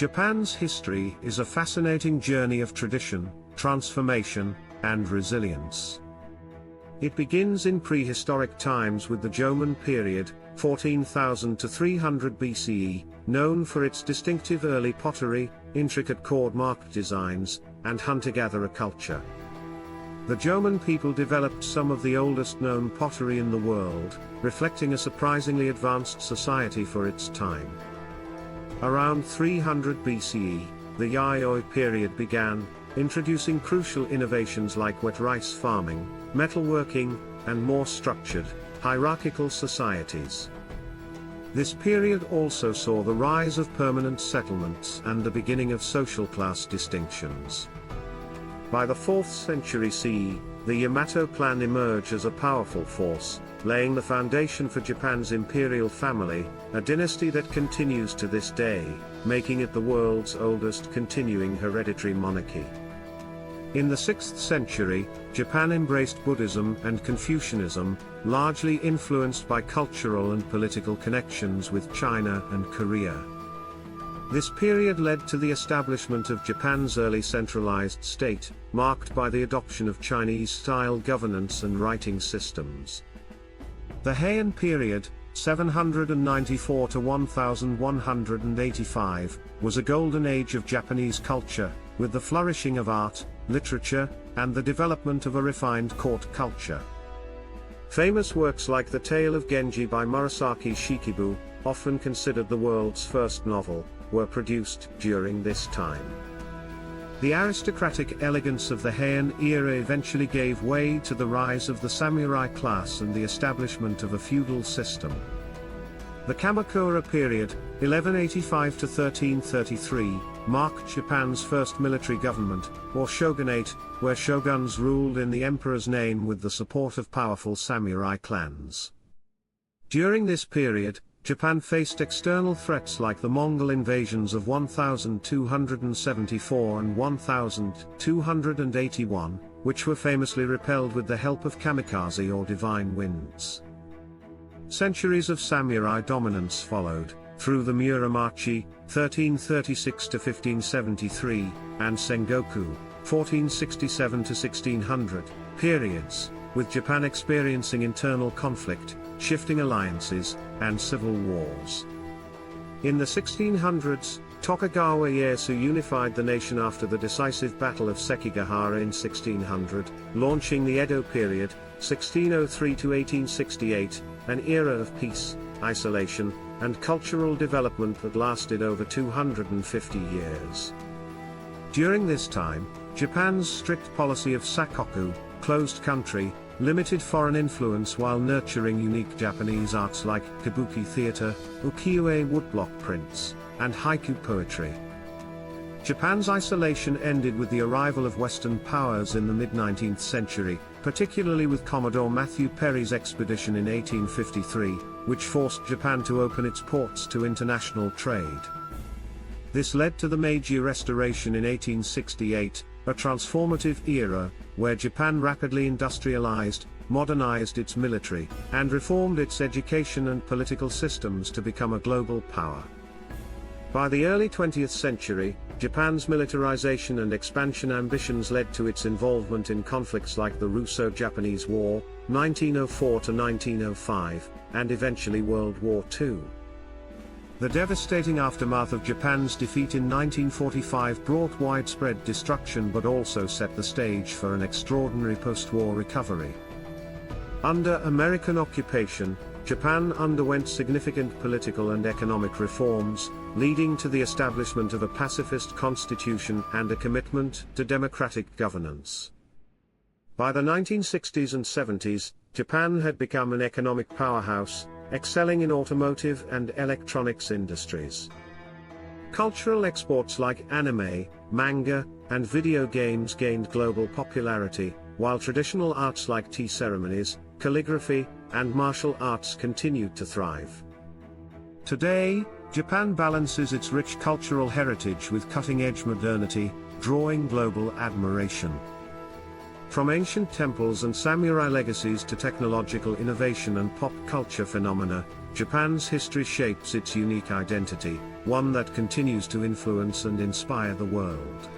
Japan's history is a fascinating journey of tradition, transformation, and resilience. It begins in prehistoric times with the Jomon period, 14,000 to 300 BCE, known for its distinctive early pottery, intricate cord-marked designs, and hunter-gatherer culture. The Jomon people developed some of the oldest known pottery in the world, reflecting a surprisingly advanced society for its time. Around 300 BCE, the Yayoi period began, introducing crucial innovations like wet rice farming, metalworking, and more structured, hierarchical societies. This period also saw the rise of permanent settlements and the beginning of social class distinctions. By the 4th century CE, the Yamato clan emerged as a powerful force, laying the foundation for Japan's imperial family, a dynasty that continues to this day, making it the world's oldest continuing hereditary monarchy. In the 6th century, Japan embraced Buddhism and Confucianism, largely influenced by cultural and political connections with China and Korea. This period led to the establishment of Japan's early centralized state, marked by the adoption of Chinese-style governance and writing systems. The Heian period, 794 to 1185, was a golden age of Japanese culture, with the flourishing of art, literature, and the development of a refined court culture. Famous works like The Tale of Genji by Murasaki Shikibu, often considered the world's first novel, were produced during this time. The aristocratic elegance of the Heian era eventually gave way to the rise of the samurai class and the establishment of a feudal system. The Kamakura period, 1185 to 1333, marked Japan's first military government, or shogunate, where shoguns ruled in the emperor's name with the support of powerful samurai clans. During this period, Japan faced external threats like the Mongol invasions of 1274 and 1281, which were famously repelled with the help of kamikaze or divine winds. Centuries of samurai dominance followed, through the Muromachi, 1336 to 1573, and Sengoku, 1467 to 1600, periods, with Japan experiencing internal conflict, shifting alliances, and civil wars. In the 1600s, Tokugawa Ieyasu unified the nation after the decisive Battle of Sekigahara in 1600, launching the Edo period, 1603 to 1868, an era of peace, isolation, and cultural development that lasted over 250 years. During this time, Japan's strict policy of sakoku, closed country, limited foreign influence while nurturing unique Japanese arts like kabuki theater, ukiyo-e woodblock prints, and haiku poetry. Japan's isolation ended with the arrival of Western powers in the mid-19th century, particularly with Commodore Matthew Perry's expedition in 1853, which forced Japan to open its ports to international trade. This led to the Meiji Restoration in 1868, a transformative era, where Japan rapidly industrialized, modernized its military, and reformed its education and political systems to become a global power. By the early 20th century, Japan's militarization and expansion ambitions led to its involvement in conflicts like the Russo-Japanese War, 1904 to 1905, and eventually World War II. The devastating aftermath of Japan's defeat in 1945 brought widespread destruction but also set the stage for an extraordinary post-war recovery. Under American occupation, Japan underwent significant political and economic reforms, leading to the establishment of a pacifist constitution and a commitment to democratic governance. By the 1960s and 70s, Japan had become an economic powerhouse, excelling in automotive and electronics industries. Cultural exports like anime, manga, and video games gained global popularity, while traditional arts like tea ceremonies, calligraphy, and martial arts continued to thrive. Today, Japan balances its rich cultural heritage with cutting-edge modernity, drawing global admiration. From ancient temples and samurai legacies to technological innovation and pop culture phenomena, Japan's history shapes its unique identity, one that continues to influence and inspire the world.